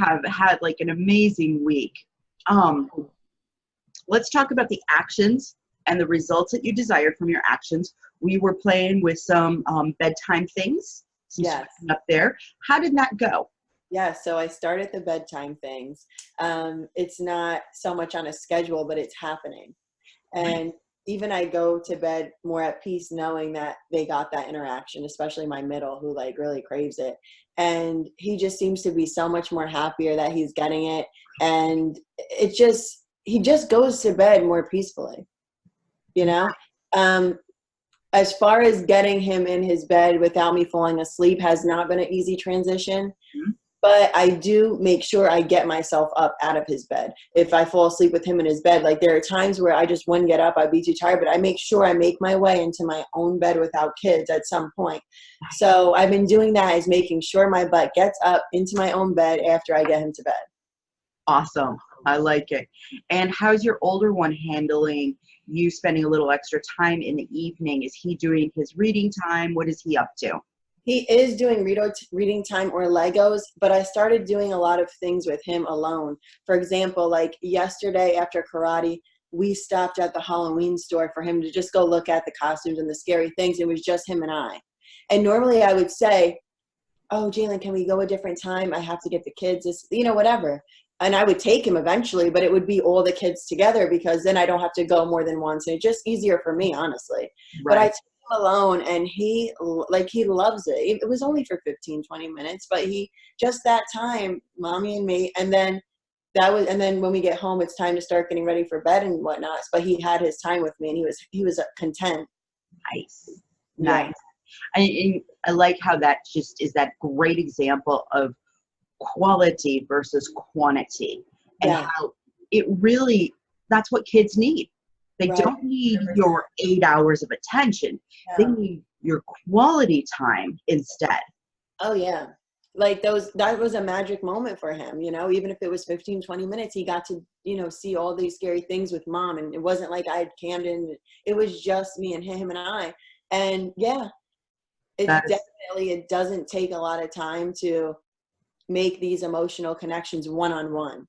have had like an amazing week. Um, let's talk about the actions and the results that you desired from your actions. We were playing with some bedtime things, some Yes. switching up there. How did that go? Yeah. So I started the bedtime things. It's not so much on a schedule, but it's happening. And even I go to bed more at peace knowing that they got that interaction, especially my middle who like really craves it. And he just seems to be so much more happier that he's getting it. And he just goes to bed more peacefully, you know? Um, as far as getting him in his bed without me falling asleep has not been an easy transition, Mhm. but I do make sure I get myself up out of his bed. If I fall asleep with him in his bed, like there are times where I just wouldn't get up, I'd be too tired, but I make sure I make my way into my own bed without kids at some point. So I've been doing that, is making sure my butt gets up into my own bed after I get him to bed. Awesome. I like it. And how's your older one handling you spending a little extra time in the evening? Is he doing his reading time? What is he up to? He is doing reading time or Legos, but I started doing a lot of things with him alone. For example, like yesterday after karate, we stopped at the Halloween store for him to just go look at the costumes and the scary things. It was just him and I. And normally I would say, oh, Jalen, can we go a different time? I have to get the kids, whatever. And I would take him eventually, but it would be all the kids together because then I don't have to go more than once. And it's just easier for me, honestly. But I Right. took him alone and he loves it. It was only for 15, 20 minutes, but just that time, mommy and me. And then when we get home, it's time to start getting ready for bed and whatnot. But he had his time with me and he was content. Nice. Yeah. Nice. I like how that just is that great example of quality versus quantity and Yeah. how it really, that's what kids need. They Right. don't need 100%. your 8 hours of attention. They Yeah. need your quality time instead. Oh yeah. Like that was a magic moment for him, even if it was 15, 20 minutes, he got to, see all these scary things with mom. And it wasn't like I had Camden. It was just me and him and I. And yeah, That is it doesn't take a lot of time to make these emotional connections one-on-one.